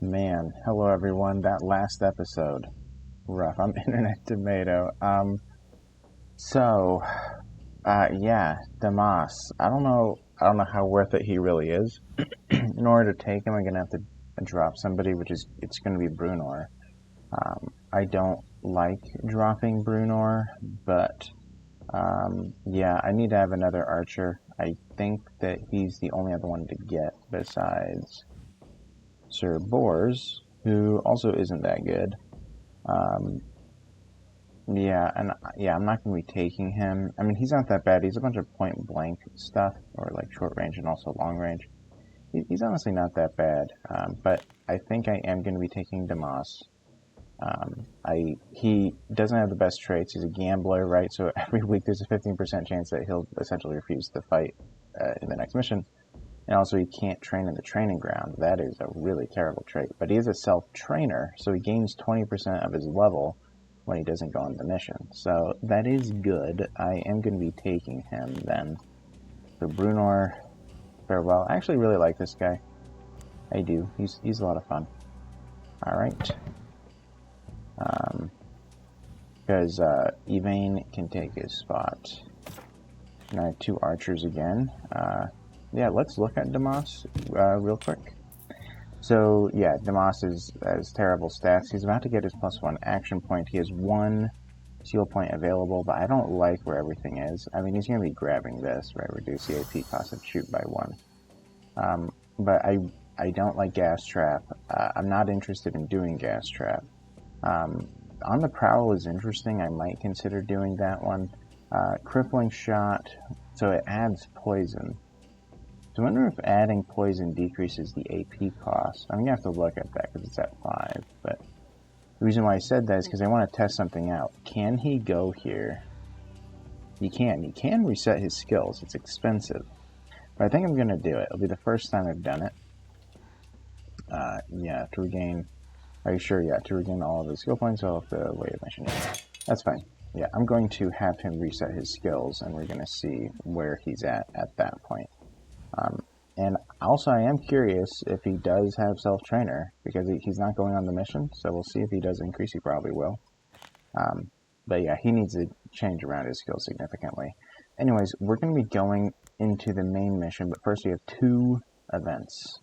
Man, hello everyone. That last episode, rough. I'm Internet Tomato. So, yeah, Damas. I don't know how worth it he really is. In order to take him, I'm gonna have to drop somebody, it's gonna be Brunor. I don't like dropping Brunor, but yeah, I need to have another archer. I think that he's the only other one to get besides Sir Bors, who also isn't that good. Um, yeah, I'm not going to be taking him. I mean, he's not that bad. He's a bunch of point blank stuff, or like short range and also long range. He's honestly not that bad. But I think I am going to be taking Damas. He doesn't have the best traits. He's a gambler, right? So every week there's a 15% chance that he'll essentially refuse to fight in the next mission. And also he can't train in the training ground. That is a really terrible trait. But he is a self-trainer, so he gains 20% of his level when he doesn't go on the mission. So that is good. I am going to be taking him then. So Brunor, farewell. I actually really like this guy. I do. He's a lot of fun. Alright. Because Yvain can take his spot. And I have two archers again. Yeah, let's look at Damas real quick. So, yeah, Damas has terrible stats. He's about to get his +1 action point. He has one seal point available, but I don't like where everything is. I mean, he's going to be grabbing this, right? Reduce the AP cost of shoot by 1. But I don't like Gas Trap. I'm not interested in doing Gas Trap. On the Prowl is interesting. I might consider doing that one. Crippling Shot, so it adds poison. So I wonder if adding poison decreases the AP cost. I'm going to have to look at that because it's at 5. But the reason why I said that is because I want to test something out. Can he go here? He can. He can reset his skills. It's expensive. But I think I'm going to do it. It'll be the first time I've done it. Yeah, to regain... Are you sure? Yeah, to regain all of his skill points, I'll have to wait a mission. That's fine. Yeah, I'm going to have him reset his skills, and we're going to see where he's at that point. And also, I am curious if he does have self-trainer, because he's not going on the mission, so we'll see if he does increase. He probably will. But yeah, he needs to change around his skills significantly. Anyways, we're going to be going into the main mission, but first we have 2 events.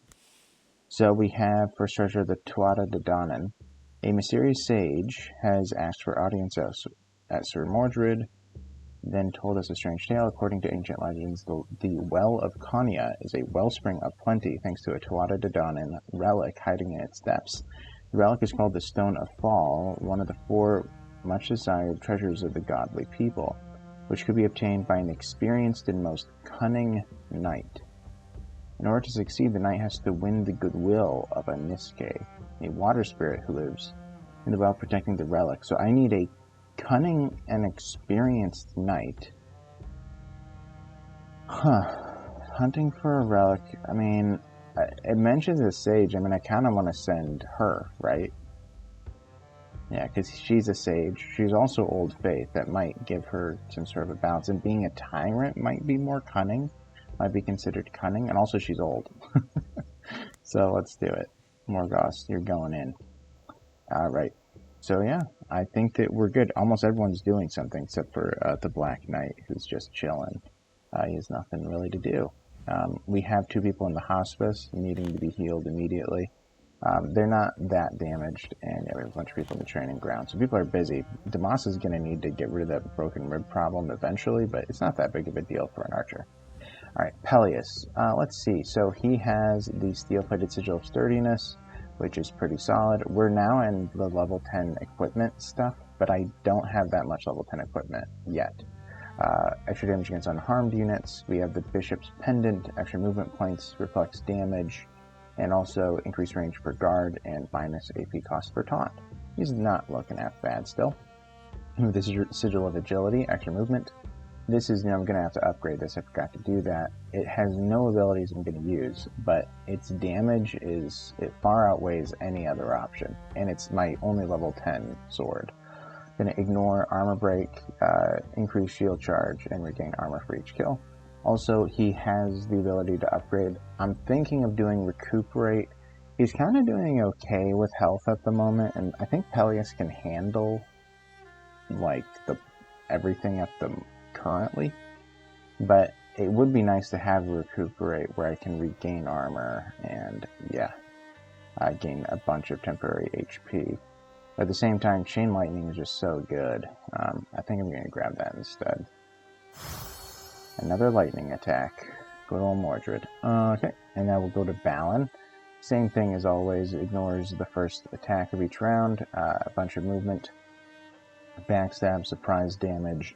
So we have, first treasure, the Tuatha De Danann. A mysterious sage has asked for audience at Sir Mordred, then told us a strange tale. According to ancient legends, the Well of Konya is a wellspring of plenty thanks to a Tuatha De Danann relic hiding in its depths. The relic is called the Stone of Fall, one of the 4 much-desired treasures of the godly people, which could be obtained by an experienced and most cunning knight. In order to succeed, the knight has to win the goodwill of a Niske, a water spirit who lives in the well protecting the relic. So I need a cunning and experienced knight. Hunting for a relic. I mean, it mentions a sage. I mean, I kind of want to send her, right? Yeah, because she's a sage. She's also Old Faith. That might give her some sort of a balance. And being a tyrant might be more cunning. Might be considered cunning. And also she's old. So let's do it. Morgoth, you're going in. Alright. So yeah, I think that we're good. Almost everyone's doing something except for the Black Knight, who's just chilling. He has nothing really to do. We have 2 people in the hospice needing to be healed immediately. They're not that damaged, and yeah, we have a bunch of people in the training ground. So people are busy. Damas is going to need to get rid of that broken rib problem eventually, but it's not that big of a deal for an archer. Alright, Peleus. Let's see. So he has the steel-plated sigil of sturdiness, which is pretty solid. We're now in the level 10 equipment stuff, but I don't have that much level 10 equipment yet. Extra damage against unharmed units. We have the Bishop's Pendant, extra movement points, reflects damage, and also increased range per guard and minus AP cost per taunt. He's not looking half bad still. With the Sigil of Agility, extra movement. This is, I'm going to have to upgrade this. I forgot to do that. It has no abilities I'm going to use, but its damage it far outweighs any other option, and it's my only level 10 sword. Going to ignore armor break, increase shield charge, and regain armor for each kill. Also, he has the ability to upgrade. I'm thinking of doing recuperate He's kind of doing okay with health at the moment, and I think Peleus can handle like everything at the currently. But it would be nice to have recuperate where I can regain armor and yeah, gain a bunch of temporary HP. But at the same time, Chain Lightning is just so good. I think I'm going to grab that instead. Another lightning attack. Good old Mordred. Okay, and now we'll go to Balin. Same thing as always, ignores the first attack of each round, a bunch of movement, backstab, surprise damage,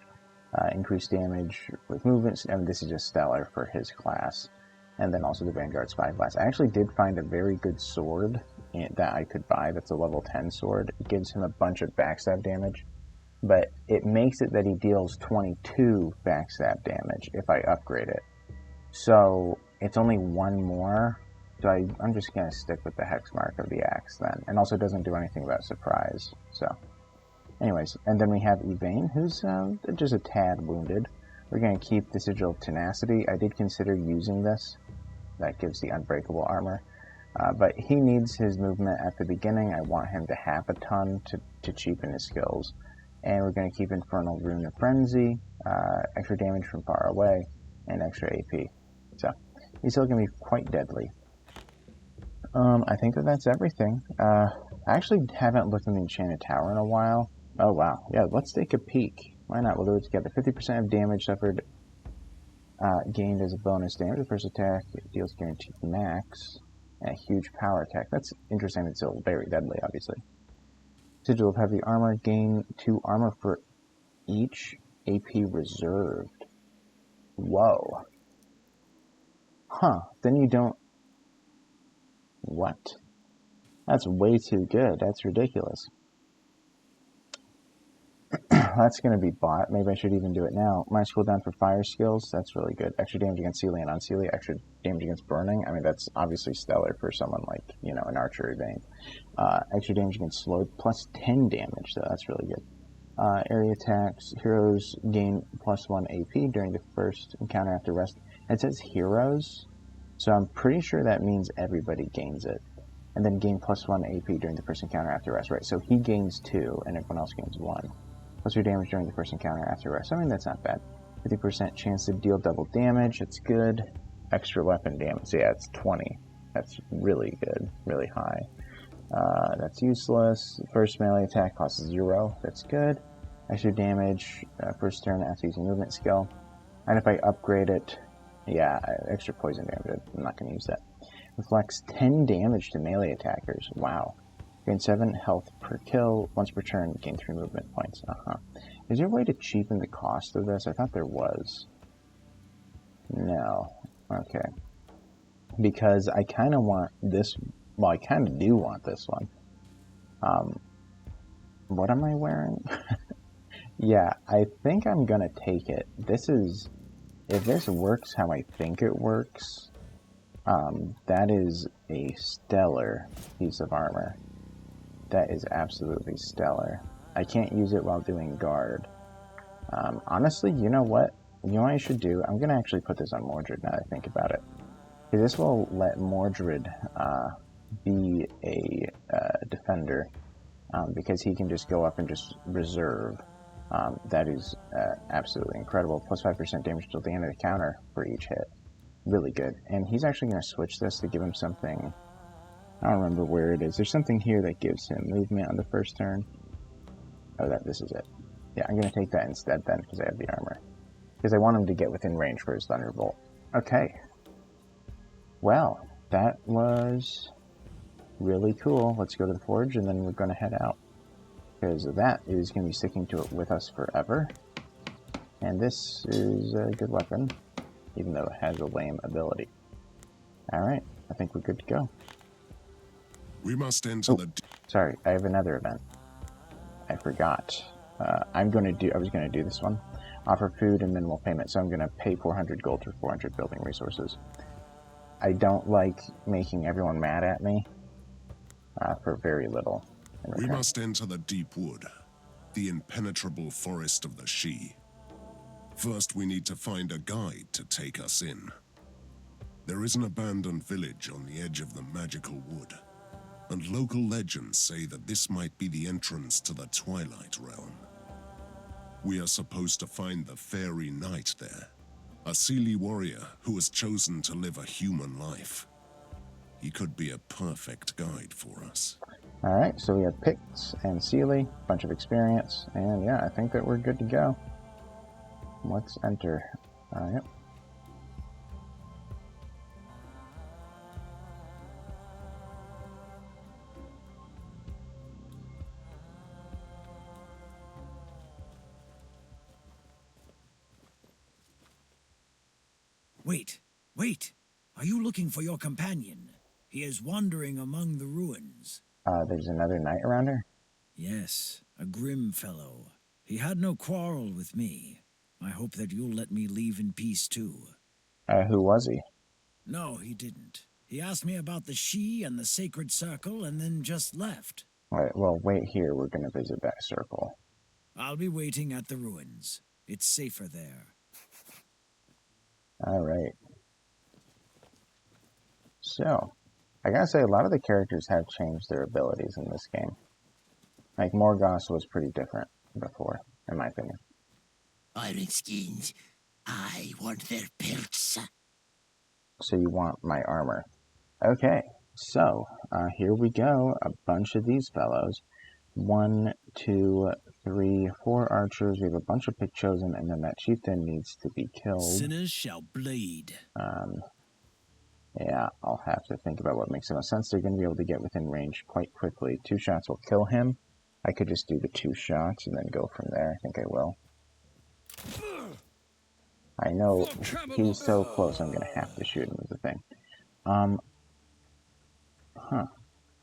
increased damage with movements, and this is just stellar for his class. And then also the Vanguard Spy class. I actually did find a very good sword that I could buy that's a level 10 sword. It gives him a bunch of backstab damage, but it makes it that he deals 22 backstab damage if I upgrade it. So it's only one more. So I'm just going to stick with the hex mark of the axe then. And also doesn't do anything about surprise. So, anyways, and then we have Yvain, who's just a tad wounded. We're going to keep the Sigil of Tenacity. I did consider using this. That gives the unbreakable armor. But he needs his movement at the beginning. I want him to have a ton to cheapen his skills. And we're going to keep Infernal Rune of Frenzy, extra damage from far away, and extra AP. So, he's still going to be quite deadly. I think that's everything. I actually haven't looked in the Enchanted Tower in a while. Oh, wow. Yeah, let's take a peek. Why not? We'll do it together. 50% of damage suffered gained as a bonus damage. The first attack deals guaranteed max. And a huge power attack. That's interesting. It's still very deadly, obviously. Sigil of Heavy Armor. Gain 2 armor for each AP reserved. Whoa. Huh. Then you don't... What? That's way too good. That's ridiculous. That's going to be bought. Maybe I should even do it now. Minus cooldown for fire skills. That's really good. Extra damage against Sealy and Unsealy. Extra damage against burning. I mean, that's obviously stellar for someone like, you know, an archery vein. Extra damage against slowed. Plus 10 damage, though. That's really good. Area attacks. Heroes gain plus 1 AP during the first encounter after rest. It says heroes, so I'm pretty sure that means everybody gains it. And then gain plus 1 AP during the first encounter after rest, right? So he gains 2, and everyone else gains 1. Plus 2 damage during the first encounter after rest. I mean, that's not bad. 50% chance to deal double damage. That's good. Extra weapon damage. So yeah, it's 20. That's really good. Really high. That's useless. First melee attack costs 0. That's good. Extra damage first turn after using movement skill. And if I upgrade it, yeah, extra poison damage. I'm not going to use that. Reflects 10 damage to melee attackers. Wow. Gain 7 health per kill. Once per turn, gain 3 movement points. Is there a way to cheapen the cost of this? I thought there was. No. Okay. Because I kind of want this... Well, I kind of do want this one. What am I wearing? Yeah, I think I'm gonna take it. This is... If this works how I think it works, that is a stellar piece of armor. That is absolutely stellar. I can't use it while doing guard. Honestly, you know what? You know what I should do? I'm going to actually put this on Mordred now that I think about it. Because this will let Mordred be a defender. Because he can just go up and just reserve. That is absolutely incredible. Plus 5% damage till the end of the counter for each hit. Really good. And he's actually going to switch this to give him something... I don't remember where it is. There's something here that gives him movement on the first turn. Oh, this is it. Yeah, I'm going to take that instead then, because I have the armor. Because I want him to get within range for his Thunderbolt. Okay. Well, that was really cool. Let's go to the Forge, and then we're going to head out. Because that is going to be sticking to it with us forever. And this is a good weapon, even though it has a lame ability. Alright, I think we're good to go. We must enter the... Sorry, I have another event. I forgot. I was going to do this one. Offer food and minimal payment, so I'm going to pay 400 gold for 400 building resources. I don't like making everyone mad at me for very little. We must enter the Deepwood, the impenetrable forest of the Sidhe. First, we need to find a guide to take us in. There is an abandoned village on the edge of the magical wood. and local legends say that this might be the entrance to the Twilight Realm. We are supposed to find the Fairy Knight there, a Seelie warrior who has chosen to live a human life. He could be a perfect guide for us. Alright, so we have Picts and Seelie, bunch of experience, and yeah, I think that we're good to go. Let's enter. Yep. Wait! Are you looking for your companion? He is wandering among the ruins. There's another knight around her? Yes, a grim fellow. He had no quarrel with me. I hope that you'll let me leave in peace too. Who was he? No, he didn't. He asked me about the Sidhe and the sacred circle and then just left. Alright, well, wait here. We're gonna visit that circle. I'll be waiting at the ruins. It's safer there. Alright. So, I gotta say, a lot of the characters have changed their abilities in this game. Like, Morgoth was pretty different before, in my opinion. Iron skins, I want their pelts. So you want my armor. Okay, so, here we go. A bunch of these fellows. 1, 2, 3, 4 archers. We have a bunch of pick chosen, and then that chieftain needs to be killed. Sinners shall bleed. Yeah, I'll have to think about what makes the most sense. They're going to be able to get within range quite quickly. 2 shots will kill him. I could just do the 2 shots and then go from there. I think I will. I know he's so close, I'm going to have to shoot him is the thing. I'm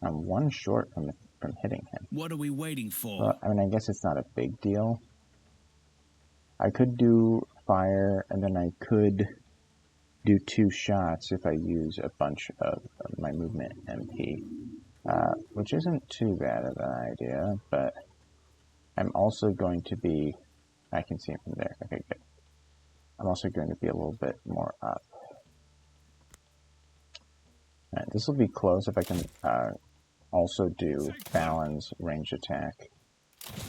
1 short from hitting him. What are we waiting for? Well, I mean, I guess it's not a big deal. I could do fire, and then I could do 2 shots if I use a bunch of my movement MP, which isn't too bad of an idea, but I'm also going to be, I can see him from there, okay, good. I'm also going to be a little bit more up. Alright, this will be close if I can also do Balin's range attack,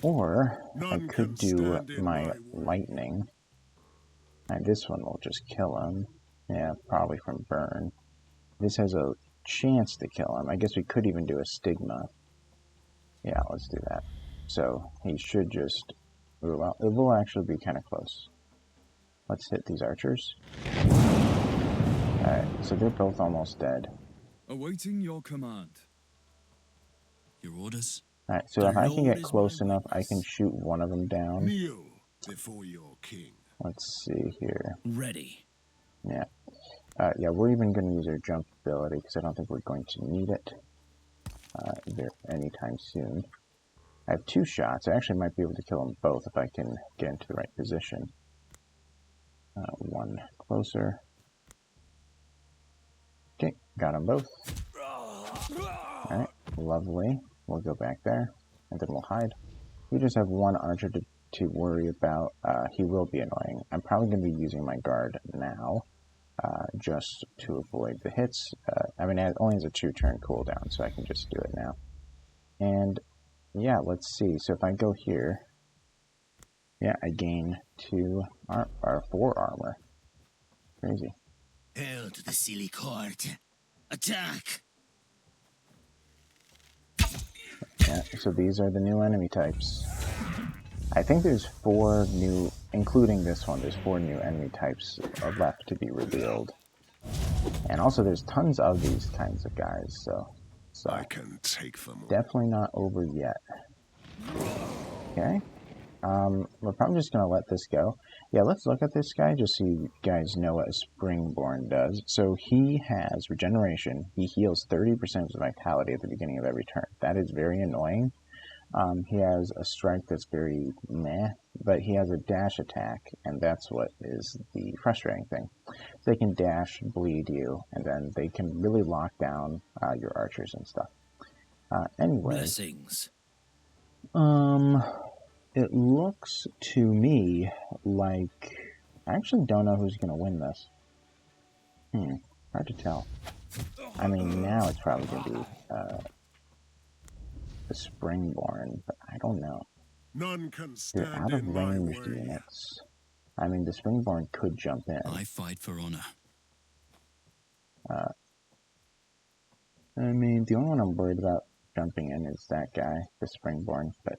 or I could do my lightning, and this one will just kill him. Yeah, probably from burn. This has a chance to kill him. I guess we could even do a stigma. Yeah, let's do that. So he should just... Well, it will actually be kind of close. Let's hit these archers. Alright, so they're both almost dead. Awaiting your command. Your orders? Alright, so if I can get close enough, I can shoot one of them down. Kneel before your king. Let's see here. Ready. Yeah. Yeah, we're even going to use our jump ability, because I don't think we're going to need it anytime soon. I have 2 shots. I actually might be able to kill them both if I can get into the right position. 1 closer. Okay, got them both. Alright, lovely. We'll go back there, and then we'll hide. We just have 1 archer to worry about. He will be annoying. I'm probably going to be using my guard now, just to avoid the hits. I mean, it only has a 2-turn cooldown, so I can just do it now. And, yeah, let's see. So if I go here, yeah, I gain 4 armor. Crazy. Hail to the Seelie court. Attack! Yeah, so these are the new enemy types. I think there's 4 new, including this one, there's 4 new enemy types left to be revealed. And also there's tons of these kinds of guys, so I can take them all. definitely not over yet. Okay. We're probably just going to let this go. Yeah, let's look at this guy just so you guys know what a Springborn does. So he has regeneration. He heals 30% of his vitality at the beginning of every turn. That is very annoying. He has a strike that's very meh, but he has a dash attack, and that's what is the frustrating thing. They can dash, bleed you, and then they can really lock down your archers and stuff. Anyway. Blessings. It looks to me like... I actually don't know who's going to win this. Hard to tell. I mean, now it's probably going to be the Springborn, but I don't know. None can They're stand out of in my ranged way. units. I mean, the Springborn could jump in. I fight for honor. I mean, the only one I'm worried about jumping in is that guy, the Springborn, but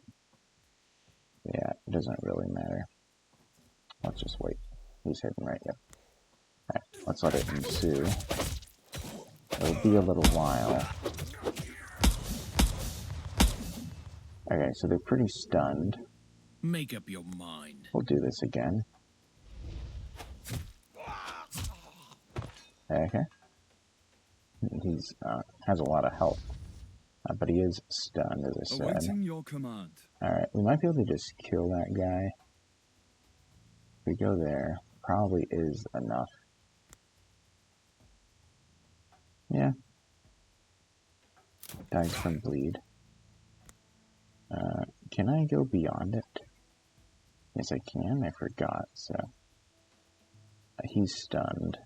yeah, it doesn't really matter. Let's just wait. He's hidden right, yep. Alright, let's let it ensue. It'll be a little while. Okay, so they're pretty stunned. Make up your mind. We'll do this again. Okay. He's has a lot of health, but he is stunned, as I said. Awaiting your command. Alright, we might be able to just kill that guy. If we go there, probably is enough. Yeah. Dies from bleed. Can I go beyond it? Yes, I can. I forgot, so. He's stunned.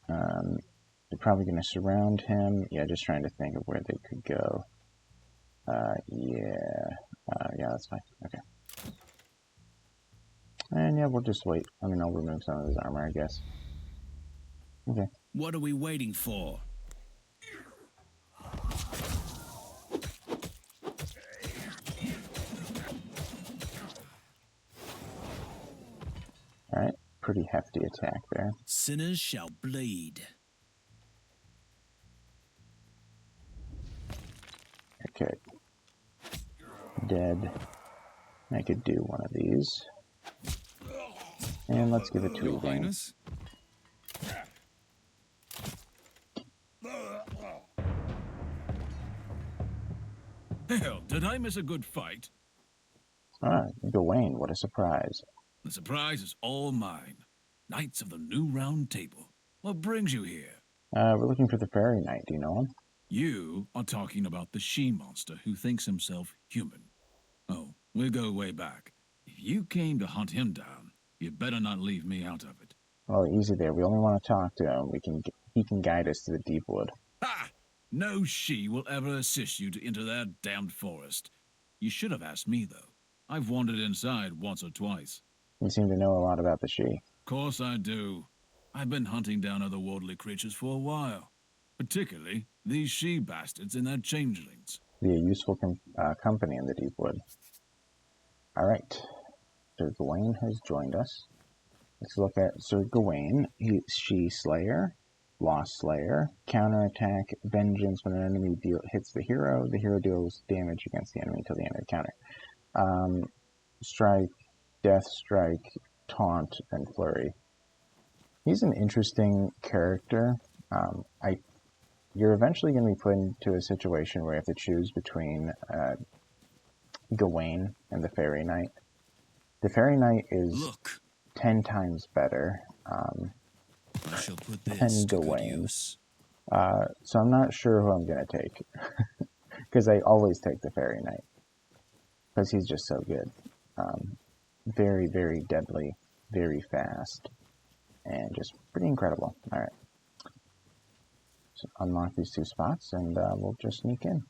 They're probably going to surround him. Yeah, just trying to think of where they could go. Yeah, that's fine. Okay. And yeah, we'll just wait. I mean, I'll remove some of his armor, I guess. Okay. What are we waiting for? Alright, pretty hefty attack there. Sinners shall bleed. Okay. Dead. I could do one of these. And let's give it to Your Gawain. Highness? Hell, did I miss a good fight? Ah, Gawain, what a surprise. The surprise is all mine. Knights of the New Round Table. What brings you here? We're looking for the Fairy Knight. Do you know him? You are talking about the she-monster who thinks himself human. Oh, we go way back. If you came to hunt him down, you better not leave me out of it. Well, easy there. We only want to talk to him. He can guide us to the Deepwood. Ha! No she will ever assist you to enter that damned forest. You should have asked me, though. I've wandered inside once or twice. You seem to know a lot about the she. Course I do. I've been hunting down otherworldly creatures for a while. Particularly these she-bastards and their changelings. Be a useful company in the Deepwood. Alright. Sir Gawain has joined us. Let's look at Sir Gawain. He's She-Slayer, Lost Slayer, Counterattack, Vengeance. When an enemy hits the hero deals damage against the enemy until the end of the counter. Strike, Death Strike, Taunt, and Flurry. He's an interesting character. You're eventually going to be put into a situation where you have to choose between Gawain and the Fairy Knight. The Fairy Knight is 10 times better I shall put this than to good Gawain. use. So I'm not sure who I'm going to take. Because I always take the Fairy Knight. Because he's just so good. Very, very deadly, very fast, and just pretty incredible. Alright. So unlock these two spots, and we'll just sneak in.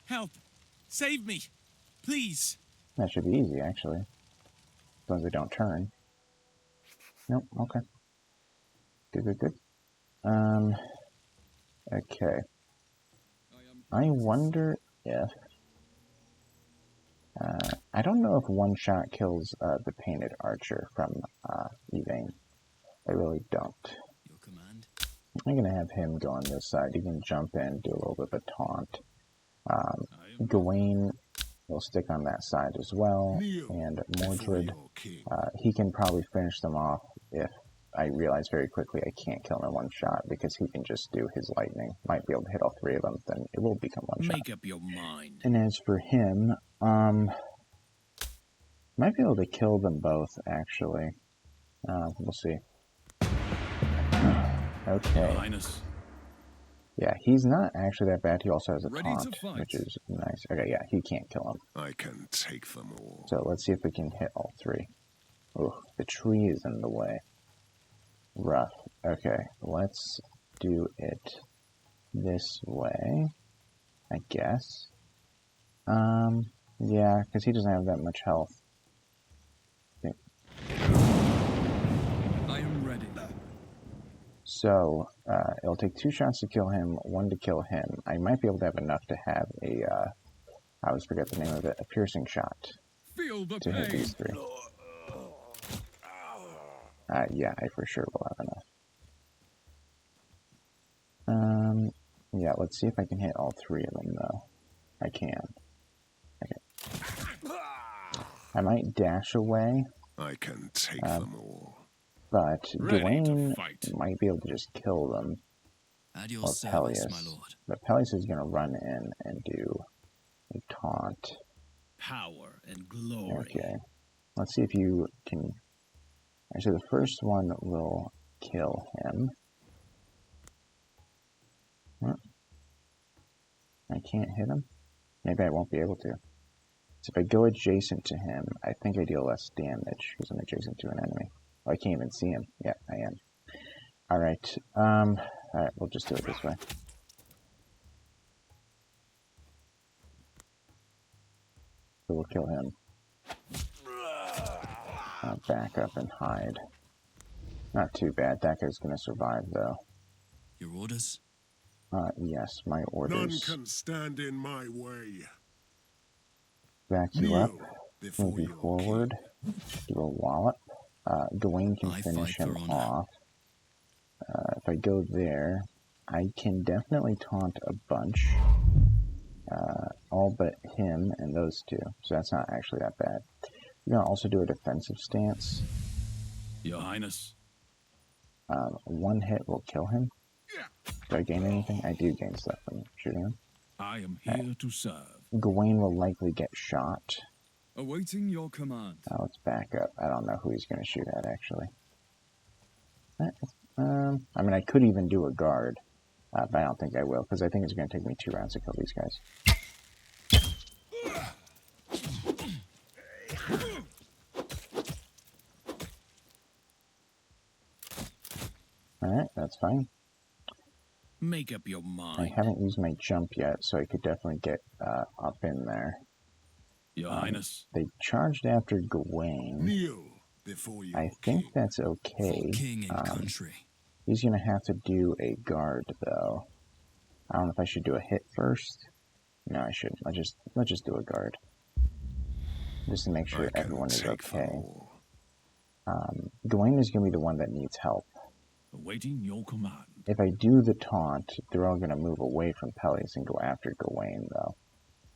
Help! Save me! Please! That should be easy, actually. As long as they don't turn. Nope, okay. Good. Okay. I wonder if... I don't know if one shot kills the painted archer from Yvain. I really don't. Your command? I'm going to have him go on this side. He can jump in, do a little bit of a taunt. Gawain will stick on that side as well. And Mordred, he can probably finish them off if I realize very quickly I can't kill him in one shot because he can just do his lightning. Might be able to hit all three of them, then it will become one shot. Make up your mind. And as for him, might be able to kill them both, actually. We'll see. Okay. Your Highness. Yeah, he's not actually that bad. He also has a Ready to taunt, fight. which is nice. Okay, yeah, he can't kill him. I can take them all. So let's see if we can hit all three. Ooh, the tree is in the way. Rough. Okay, let's do it this way, I guess. Yeah, because he doesn't have that much health. Okay. I am ready. So, it'll take 2 shots to kill him, 1 to kill him. I might be able to have enough to have a, I always forget the name of it, a piercing shot Feel the to hit pain. these 3. Yeah, I for sure will have enough. Yeah, let's see if I can hit all 3 of them, though. I can. Okay. I might dash away, I can take them all. but Ready to Gawain fight. might be able to just kill them. At your Or service, Peleus. my lord. But Peleus is going to run in and do a taunt. Power and glory. Okay. Let's see if you can... Actually, the first one will kill him. I can't hit him? Maybe I won't be able to. So if I go adjacent to him, I think I deal less damage because I'm adjacent to an enemy. Oh, I can't even see him. Yeah, I am. Alright. Alright, we'll just do it this way. So we'll kill him. Back up and hide. Not too bad. That guy's gonna survive, though. Your orders? Yes, my None orders. can stand in my way. Back you up. Kneel before Move you your forward. Do a wallop. Gawain can I finish fight him for honor. off. If I go there, I can definitely taunt a bunch. All but him and those 2. So that's not actually that bad. You're going to also do a defensive stance. Your Highness. 1 hit will kill him. Do I gain anything? I do gain stuff from shooting him. I am here to serve. Gawain will likely get shot. Awaiting your command. Let's back up. I don't know who he's going to shoot at, actually. I mean, I could even do a guard, but I don't think I will, because I think it's going to take me 2 rounds to kill these guys. Alright, that's fine. Make up your I mind. haven't used my jump yet, so I could definitely get up in there. Your Highness. They charged after Gawain. Kneel before your I think king. that's okay. For king and country. He's going to have to do a guard, though. I don't know if I should do a hit first. No, I shouldn't. Let's just do a guard. Just to make sure I can everyone is take them okay. all. Gawain is going to be the one that needs help. Awaiting your command. If I do the taunt, they're all going to move away from Peleus and go after Gawain, though.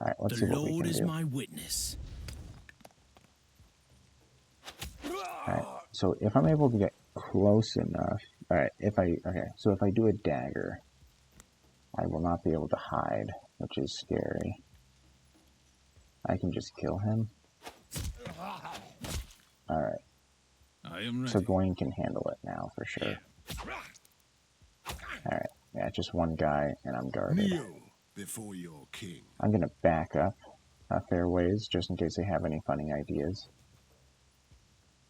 Alright, let's see The what we Lord can is do. my witness. Alright, so if I'm able to get close enough... Alright, so if I do a dagger, I will not be able to hide, which is scary. I can just kill him. Alright, I am ready. so Gawain can handle it now, for sure. Alright, yeah, just 1 guy, and I'm guarded. Kneel before your king. I'm gonna back up a fair ways, just in case they have any funny ideas.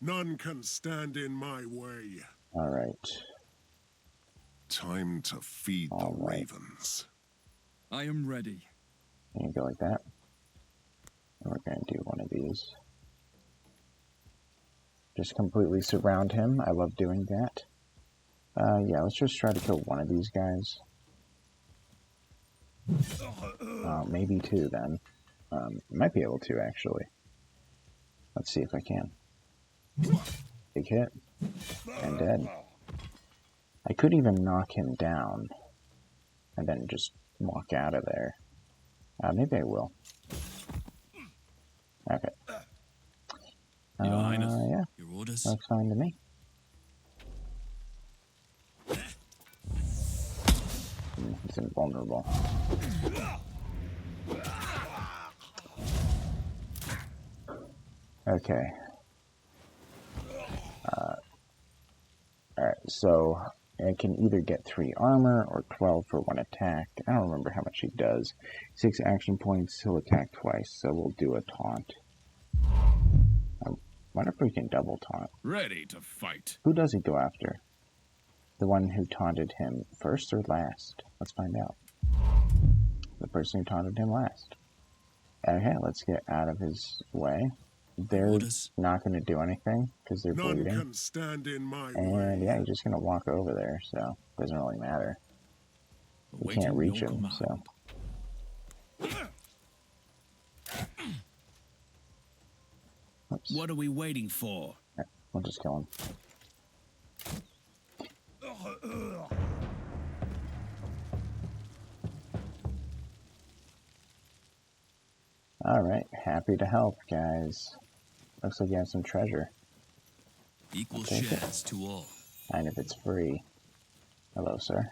None can stand in my way. Alright. Time to feed the All right. ravens. I am ready. You go like that. And we're gonna do one of these. Just completely surround him. I love doing that. Yeah, let's just try to kill one of these guys. Maybe 2 then. Might be able to, actually. Let's see if I can. Big hit. And dead. I could even knock him down. And then just walk out of there. Maybe I will. Okay. Your Highness. Yeah, Your orders? that's fine to me. He's invulnerable. Okay. Alright, so I can either get 3 armor or 12 for 1 attack. I don't remember how much he does. 6 action points, he'll attack twice, so we'll do a taunt. I wonder if we can double taunt. Ready to fight. Who does he go after? The one who taunted him first or last? Let's find out. The person who taunted him last. Okay, let's get out of his way. They're Orders? not going to do anything because they're None bleeding. can stand in my And way. yeah, he's just going to walk over there, so it doesn't really matter. We can't Awaiting reach your him, so... command. Oops. What are we waiting for? We'll just kill him. Alright, happy to help, guys. Looks like you have some treasure. Equal Okay. shares to all. And if it's free. Hello, sir.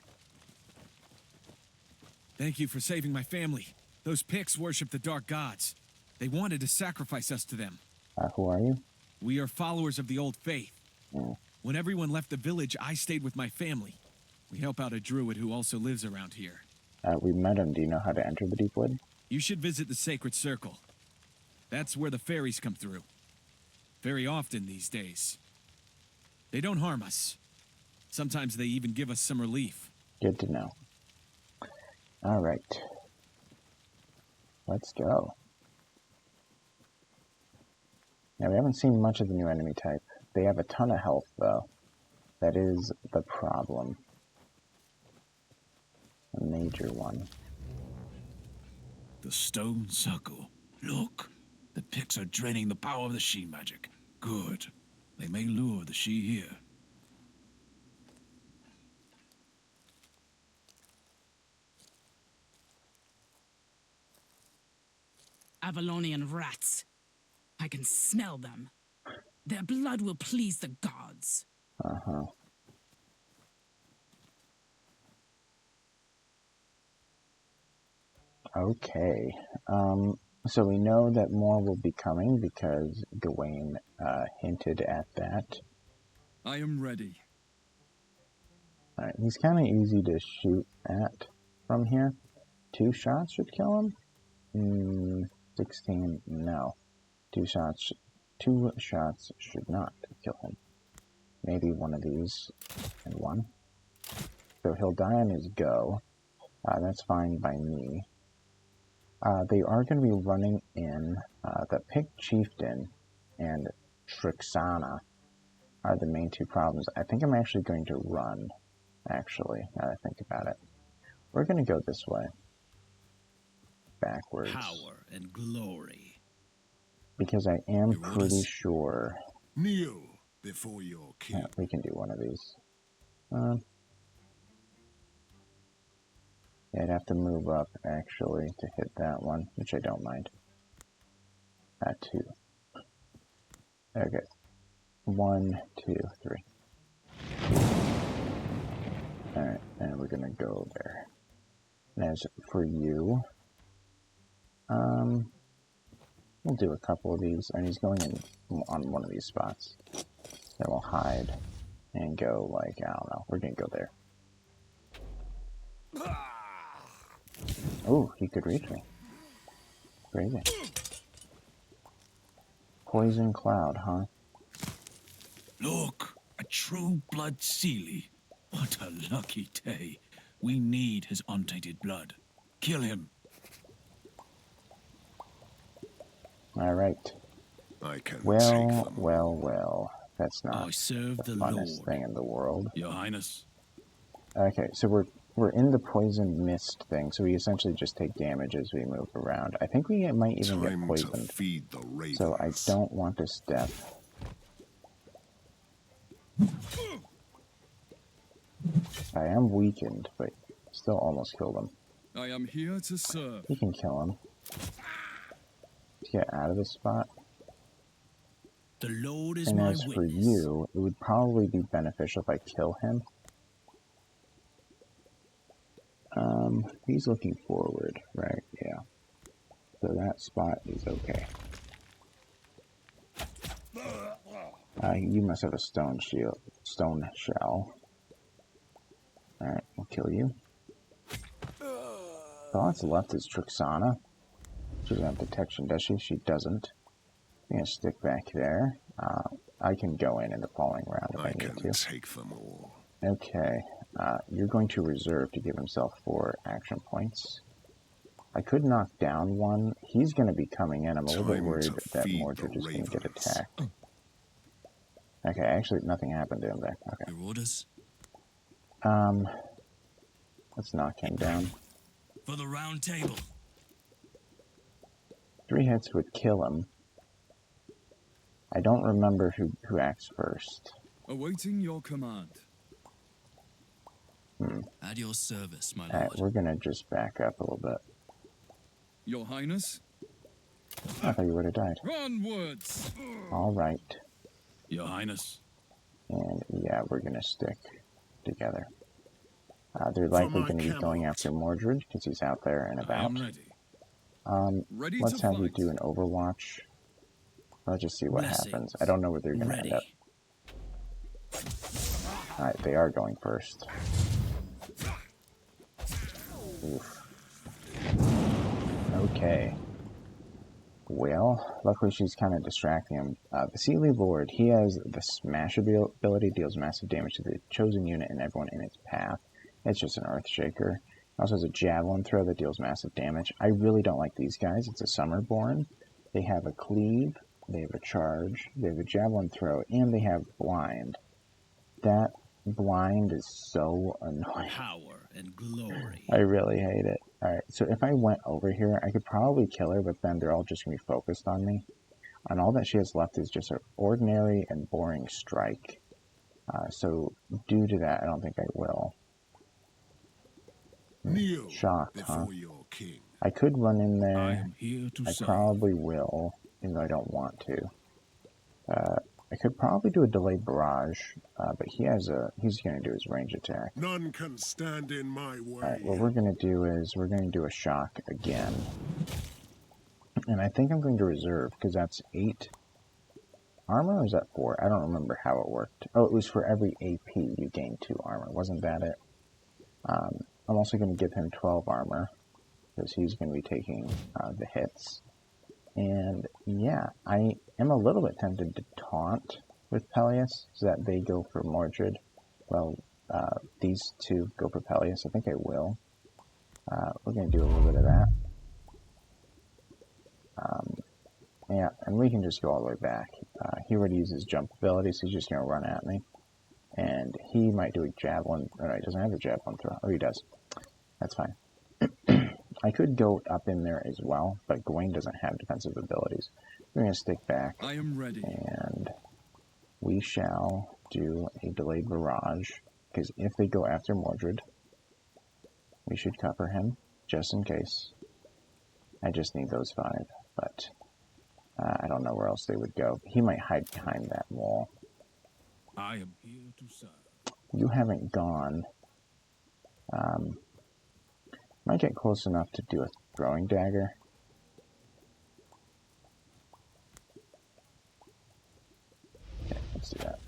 Thank you for saving my family. Those Picts worship the dark gods. They wanted to sacrifice us to them. Who are you? We are followers of the old faith. Mm. When everyone left the village, I stayed with my family. We help out a druid who also lives around here. We met him. Do you know how to enter the Deepwood? You should visit the Sacred Circle. That's where the fairies come through. Very often these days. They don't harm us. Sometimes they even give us some relief. Good to know. Alright. Let's go. Now, we haven't seen much of the new enemy type. They have a ton of health, though. That is the problem. A major one. The stone circle. Look, the Picts are draining the power of the she magic. Good. They may lure the she here. Avalonian rats. I can smell them. Their blood will please the gods. Uh-huh. Okay. So we know that more will be coming because Gawain hinted at that. I am ready. Alright, he's kind of easy to shoot at from here. 2 shots should kill him? 16, no. 2 shots should not kill him. Maybe one of these and 1. So he'll die on his go. That's fine by me. They are going to be running in. The Pict Chieftain and Trixana are the main 2 problems. I think I'm actually going to run, actually, now that I think about it. We're going to go this way. Backwards. Power and glory. Because I am Your pretty orders? sure Kneel before your king. that we can do one of these. Yeah, I'd have to move up, actually, to hit that one, which I don't mind. 2. Okay. 1, 2, 3. Alright, and we're gonna go there. And as for you, we'll do a couple of these, and he's going in on one of these spots. Then we'll hide and go, like, I don't know, we're gonna go there. Oh, he could reach me. Crazy. Poison cloud, huh? Look, a true blood Seelie. What a lucky day. We need his untainted blood. Kill him. Alright. I can take Well, them. well. That's not I serve the the funnest Lord. thing in the world. Your Highness. Okay, so we're in the poison mist thing, so we essentially just take damage as we move around. I think we might even get Time to poisoned, feed the ravens. so I don't want to step. I am weakened, but still almost killed him. I am here to serve. You can kill him. Let's get out of this spot. The Lord is And my as for witness. you, it would probably be beneficial if I kill him. He's looking forward, right? Yeah. So that spot is okay. You must have a stone shell. Alright, we'll kill you. The all that's left is Trixana. She doesn't have detection, does she? She doesn't. I'm gonna stick back there. I can go in the following round if I I need can to. take them all. Okay. You're going to reserve to give himself 4 action points. I could knock down one. He's going to be coming in. I'm a little bit worried that Mordred is going to get attacked. Okay, actually, nothing happened to him there. Okay. Your orders? Let's knock him down. For the round table. 3 hits would kill him. I don't remember who acts first. Awaiting your command. At your service, my Alright, lord. we're gonna just back up a little bit. Your Highness? I thought you would have died. Onwards! Alright. Your Highness. And yeah, we're gonna stick together. They're likely going to be going after Mordred, because he's out there and I about. am ready. Ready Let's to have you fight. do an Overwatch. Let's just see what Blessings. happens. I don't know where they're going to end up. Alright, they are going first. Oof. Okay. Well, luckily she's kind of distracting him. The Sealy Lord, he has the Smash ability, deals massive damage to the chosen unit and everyone in its path. It's just an Earthshaker. He also has a Javelin Throw that deals massive damage. I really don't like these guys. It's a Summerborn. They have a Cleave, they have a Charge, they have a Javelin Throw, and they have Blind. That Blind is so annoying. Power and glory. I really hate it. Alright, so if I went over here, I could probably kill her, but then they're all just going to be focused on me. And all that she has left is just an ordinary and boring strike. So due to that, I don't think I will. Kneel Shocked, huh? before your king. I could run in I there. am here to I serve. probably will, even though I don't want to. I could probably do a delayed barrage, but he's going to do his range attack. None can stand in my way. Alright, what we're going to do is we're going to do a shock again. And I think I'm going to reserve, because that's 8 armor, or is that 4? I don't remember how it worked. Oh, it was for every AP you gain 2 armor. Wasn't that it? I'm also going to give him 12 armor, because he's going to be taking the hits. And yeah, I am a little bit tempted to taunt with Peleus, so that they go for Mordred. Well, these two go for Peleus. I think I will. We're going to do a little bit of that. Yeah, and we can just go all the way back. He already uses jump ability, so he's just going to run at me. And he might do a javelin. Oh, no, he doesn't have a javelin throw. Oh, he does. That's fine. I could go up in there as well, but Gawain doesn't have defensive abilities. We're going to stick back. I am ready. And we shall do a delayed barrage, because if they go after Mordred, we should cover him, just in case. I just need those 5, but I don't know where else they would go. He might hide behind that wall. I am here to serve. You haven't gone. Might get close enough to do a throwing dagger. Okay, let's do that.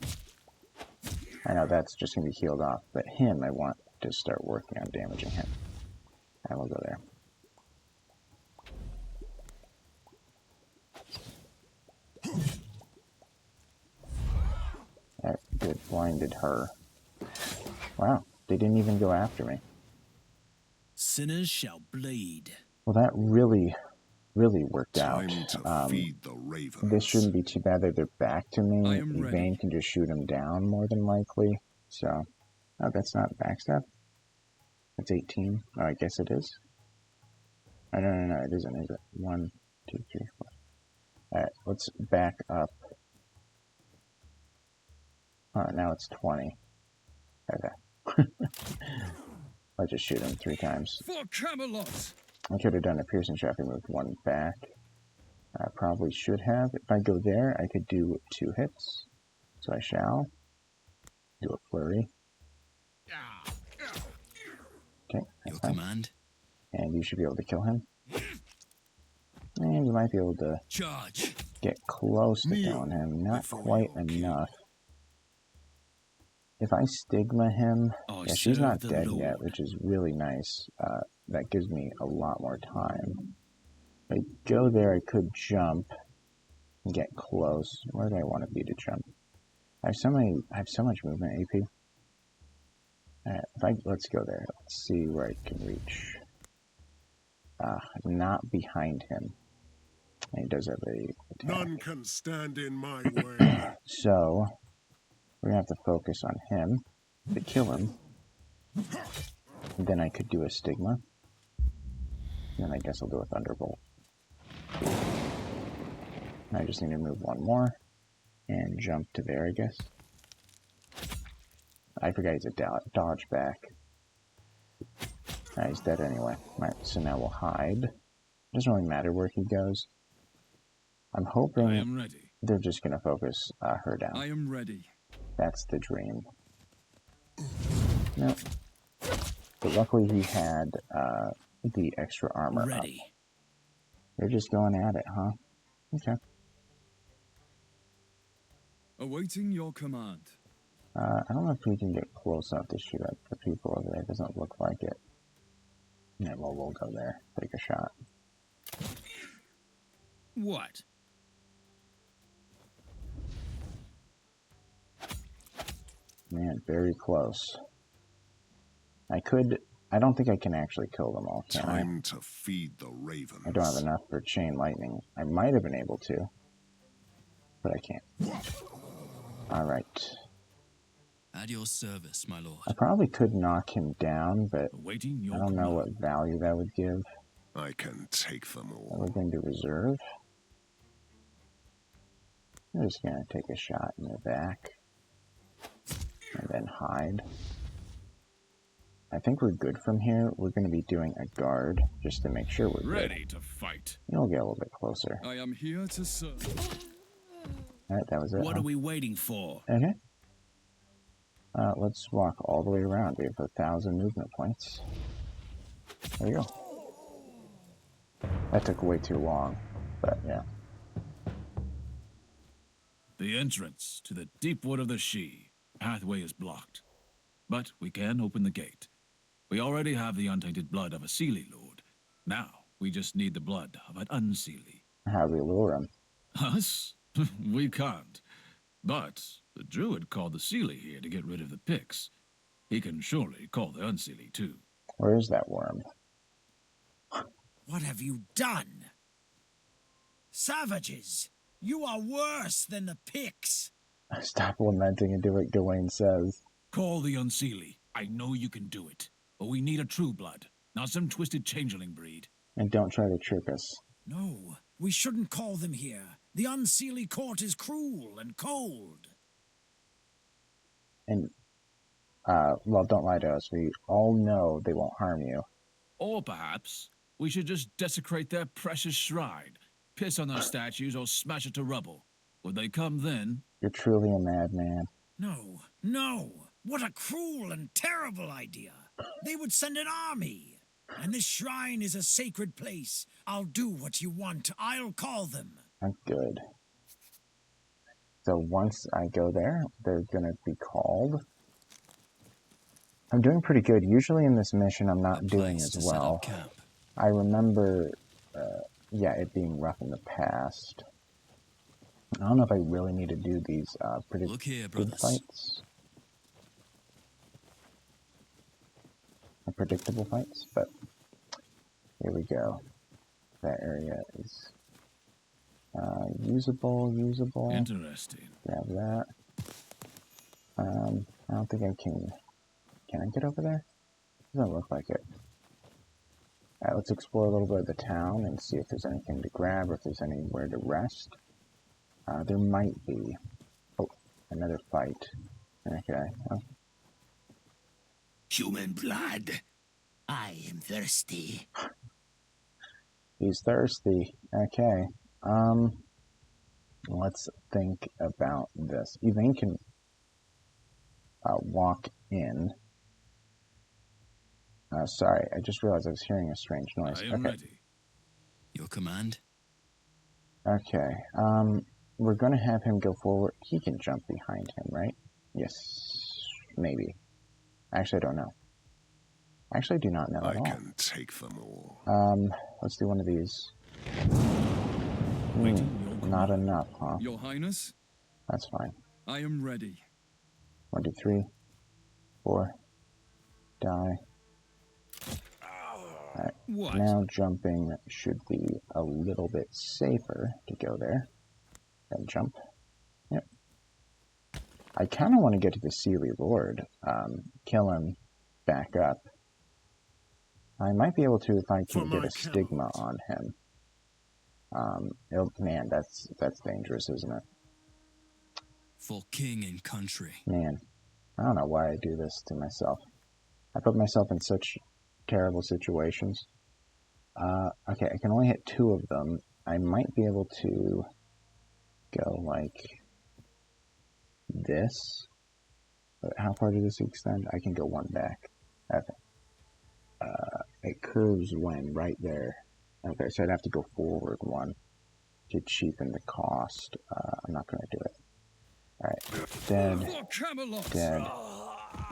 I know that's just going to be healed off, but him, I want to start working on damaging him. And we'll go there. That good, blinded her. Wow, they didn't even go after me. Sinners shall bleed. Well, that really worked out. Time to feed the ravens. This shouldn't be too bad that they're back to me. I am ready. Vayne can just shoot him down more than likely. So, oh, that's not backstab. That's 18. Oh, I guess it is. Oh, no, it isn't, is it? 1, 2, 3, 4. Alright, let's back up. Oh, now it's 20. Okay. I'll just shoot him 3 times. For Camelot! I could have done a piercing shot if I moved 1 back. I probably should have. If I go there, I could do 2 hits. So I shall. Do a flurry. Okay, that's Your fine. command. And you should be able to kill him. And you might be able to Charge. get close to Kneel killing him. Not before quite your king. enough. If I stigma him, I yeah, she's not serve the dead Lord. yet, which is really nice. That gives me a lot more time. If I go there, I could jump and get close. Where do I want to be to jump? I have so much movement AP. Alright, let's go there. Let's see where I can reach. Not behind him. And he does have a attack. None can stand in my way. So, we're gonna have to focus on him to kill him. And then I could do a Stigma. And then I guess I'll do a Thunderbolt. I just need to move one more. And jump to there, I guess. I forgot he's a dodge back. He's dead anyway. Right, so now we'll hide. Doesn't really matter where he goes. I'm hoping I am ready. they're just going to focus her down. I am ready. That's the dream. No. But luckily he had the extra armor Ready. up. They're just going at it, huh? Okay. Awaiting your command. I don't know if we can get close enough to shoot at the people over there. It doesn't look like it. Yeah, well, we'll go there. Take a shot. What? Man, very close. I don't think I can actually kill them all, can I? Time to feed the ravens. I don't have enough for chain lightning. I might have been able to, but I can't. Alright. At your service, my lord. I probably could knock him down, but Awaiting your I don't know command. what value that would give. I can take them We're all. going to reserve. I'm just going to take a shot in the back. And then hide. I think we're good from here. We're going to be doing a guard, just to make sure we're good. Ready to fight. We'll get a little bit closer. I am here to serve. Alright, that was it. What huh? are we waiting for? Okay. Let's walk all the way around. We have 1,000 movement points. There we go. That took way too long, but yeah. The entrance to the Deepwood of the She. Pathway is blocked. But we can open the gate. We already have the untainted blood of a Seelie lord. Now, we just need the blood of an Unseelie. How do we lure him? Us? We can't. But the druid called the Seelie here to get rid of the Picts. He can surely call the Unseelie too. Where is that worm? What have you done? Savages, you are worse than the Picts. Stop lamenting and do what Gawain says. Call the Unseelie. I know you can do it. But we need a true blood, not some twisted changeling breed. And don't try to trick us. No, we shouldn't call them here. The Unseelie court is cruel and cold. And, well, don't lie to us. We all know they won't harm you. Or perhaps we should just desecrate their precious shrine, piss on their statues, or smash it to rubble. Would they come then? You're truly a madman. No, no. What a cruel and terrible idea. They would send an army. And this shrine is a sacred place. I'll do what you want. I'll call them. I'm good. So once I go there, they're gonna be called. I'm doing pretty good. Usually in this mission, I'm not doing as well. I remember, yeah, it being rough in the past. I don't know if I really need to do these pretty Look here, big brothers. fights. Predictable fights, but here we go. That area is usable. Interesting. Grab that. I don't think I can. Can I get over there? Doesn't look like it. Alright, let's explore a little bit of the town and see if there's anything to grab or if there's anywhere to rest. There might be. Oh, another fight. Okay. Oh. Human blood. I am thirsty. He's thirsty. Okay. Let's think about this. Elaine can walk in. Sorry, I just realized I was hearing a strange noise. I am ready. Your command? Okay. We're gonna have him go forward. He can jump behind him, right? Yes. Maybe. Actually, I don't know. Actually, I do not know I at all. can take them all. Let's do one of these. Waiting your Not command. enough, huh? Your Highness, That's fine. I am ready. 1, 2, 3, 4, Die. Alright, What? now jumping should be a little bit safer to go there. And jump. Yep. I kind of want to get to the Seelie Lord. Kill him, back up. I might be able to if I can get a stigma on him. Man, that's dangerous, isn't it? For king and country. Man, I don't know why I do this to myself. I put myself in such terrible situations. Okay, I can only hit 2 of them. I might be able to go like this. But how far does this extend? I can go 1 back. Okay. It curves when right there. Okay, so I'd have to go forward 1 to cheapen the cost. I'm not going to do it. Alright, dead. Dead.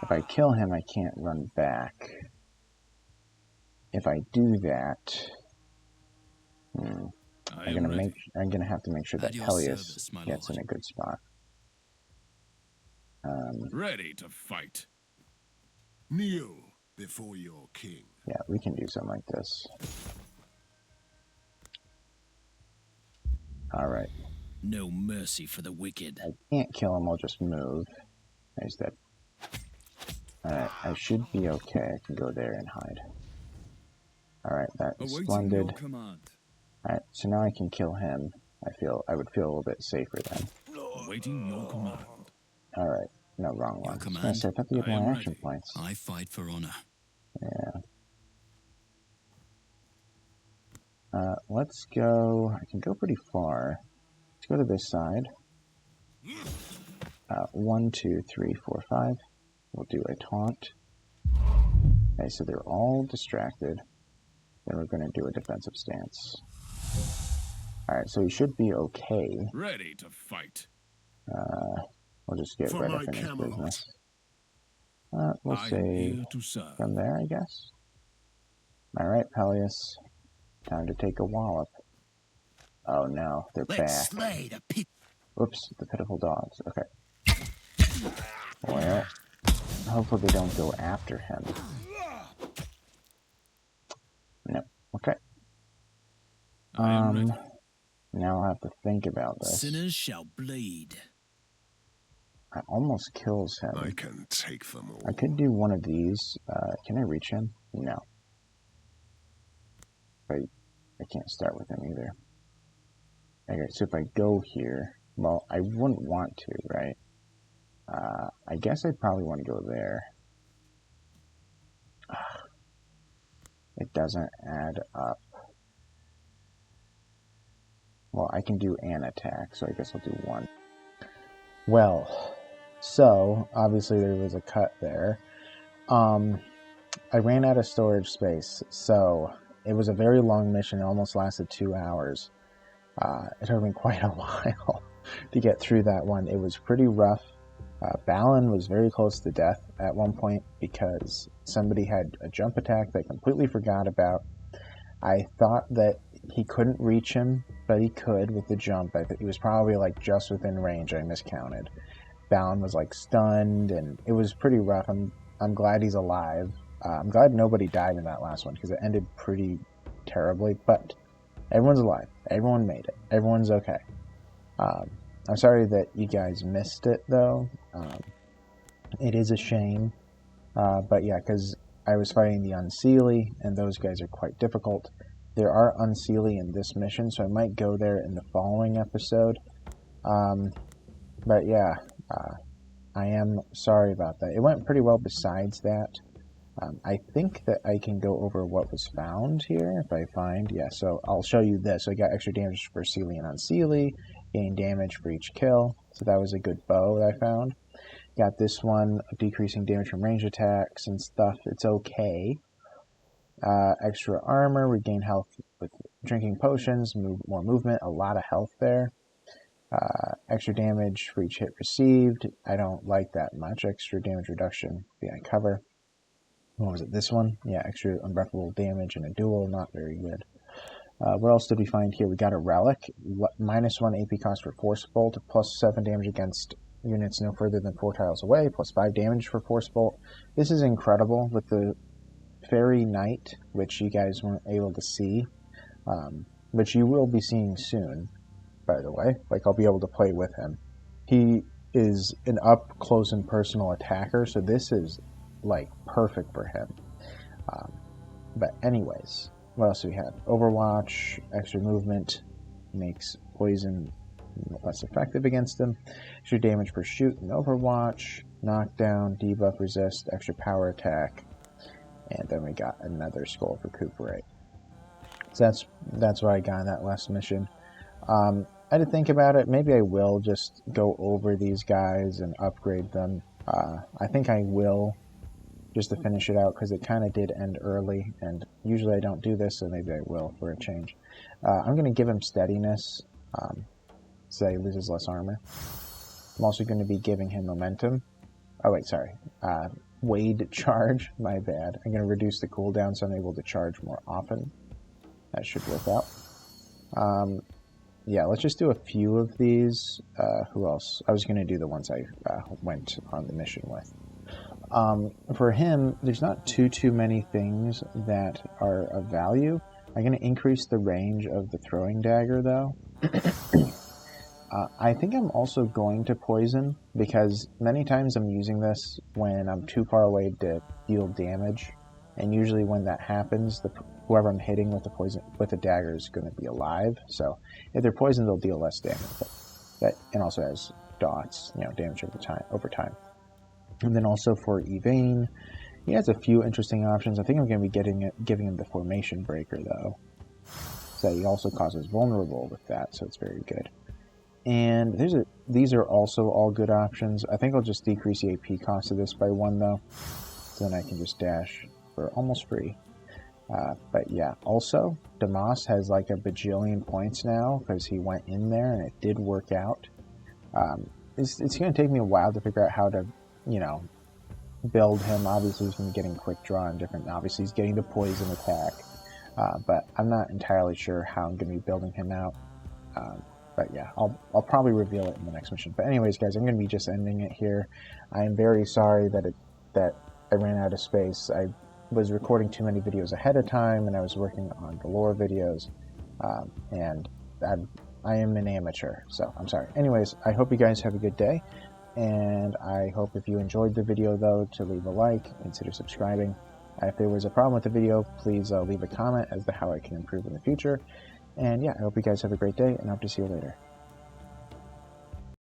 If I kill him, I can't run back. If I do that, I'm gonna have to make sure that Peleus gets in a good spot. Ready to fight. Kneel before your king. Yeah, we can do something like this. Alright. No mercy for the wicked. I can't kill him, I'll just move. He's dead. Alright, I should be okay. I can go there and hide. Alright, that's splendid. Alright, so now I can kill him. I would feel a little bit safer then. Awaiting your command. Alright, no, wrong one. I was gonna say, I thought you had more action points. I fight for honor. Yeah. Let's go. I can go pretty far. Let's go to this side. 1, 2, 3, 4, 5. We'll do a taunt. Okay, so they're all distracted. Then we're going to do a defensive stance. Alright, so he should be okay. Ready to fight. We'll just get right up in his business. We'll say from there, I guess. Alright, Peleus. Time to take a wallop. Oh no, they're back. Slay the pit. Whoops, the pitiful dogs. Okay. Well, hopefully they don't go after him. No. Okay. Now I'll have to think about this. Sinners shall bleed. I almost kills him. I can take them all. I could do one of these. Can I reach him? No. I can't start with him either. Okay, so if I go here, well, I wouldn't want to, right? I guess I'd probably want to go there. It doesn't add up. Well, I can do an attack, so I guess I'll do 1. Well, so, obviously there was a cut there. I ran out of storage space, so it was a very long mission. It almost lasted 2 hours. It took me quite a while to get through that one. It was pretty rough. Balin was very close to death at one point because somebody had a jump attack that I completely forgot about. I thought that he couldn't reach him, but he could with the jump. I think he was probably like just within range. I miscounted. Balin was like stunned, and it was pretty rough. I'm glad he's alive. I'm glad nobody died in that last one because it ended pretty terribly. But everyone's alive. Everyone made it. Everyone's okay. I'm sorry that you guys missed it, though. It is a shame. But yeah, because I was fighting the Unseelie, and those guys are quite difficult. There are Unseelie in this mission, so I might go there in the following episode. But yeah, I am sorry about that. It went pretty well besides that. I think that I can go over what was found here, if I find. Yeah, so I'll show you this. So I got extra damage for Seelie and Unseelie, gain damage for each kill. So that was a good bow that I found. Got this one, decreasing damage from range attacks and stuff. It's okay. Extra armor, regain health with drinking potions, more movement, a lot of health there. Extra damage for each hit received. I don't like that much. Extra damage reduction behind cover. What was it? This one? Yeah, extra unbreakable damage in a duel. Not very good. What else did we find here? We got a relic. -1 AP cost for Force Bolt, +7 damage against units no further than 4 tiles away, plus 5 damage for Force Bolt. This is incredible with the Fairy Knight, which you guys weren't able to see, which you will be seeing soon, by the way. Like, I'll be able to play with him. He is an up close and personal attacker, so this is like perfect for him. But anyways, what else do we have? Overwatch, extra movement, makes poison less effective against him. Extra damage per shoot in Overwatch, knockdown, debuff resist, extra power attack, and then we got another skull of recuperate. So that's what I got in that last mission. I had to think about it. Maybe I will just go over these guys and upgrade them. I think I will, just to finish it out, because it kind of did end early, and usually I don't do this, so maybe I will for a change. I'm going to give him steadiness, so he loses less armor. I'm also going to be giving him momentum. Oh wait, sorry. Wade charge, my bad. I'm going to reduce the cooldown so I'm able to charge more often. That should work out. Yeah, let's just do a few of these. Who else? I was going to do the ones I went on the mission with. For him, there's not too many things that are of value. I'm going to increase the range of the throwing dagger, though. I think I'm also going to poison, because many times I'm using this when I'm too far away to deal damage, and usually when that happens, whoever I'm hitting with the dagger is going to be alive. So if they're poisoned, they'll deal less damage. But that, and also has dots, damage over time. And then also for Evane, he has a few interesting options. I think I'm going to be giving him the Formation Breaker, though. So he also causes vulnerable with that, so it's very good. And these are also all good options. I think I'll just decrease the AP cost of this by 1, though. So then I can just dash for almost free. But yeah, also, Damas has like a bajillion points now, because he went in there and it did work out. It's going to take me a while to figure out how to, build him. Obviously, he's been getting quick draw and different. Obviously, he's getting the poison attack. But I'm not entirely sure how I'm going to be building him out. But yeah, I'll probably reveal it in the next mission. But anyways, guys, I'm going to be just ending it here. I am very sorry that I ran out of space. I was recording too many videos ahead of time, and I was working on the lore videos, and I am an amateur, so I'm sorry. Anyways, I hope you guys have a good day, and I hope if you enjoyed the video, though, to leave a like, consider subscribing. If there was a problem with the video, please leave a comment as to how I can improve in the future. And yeah, I hope you guys have a great day, and I hope to see you later.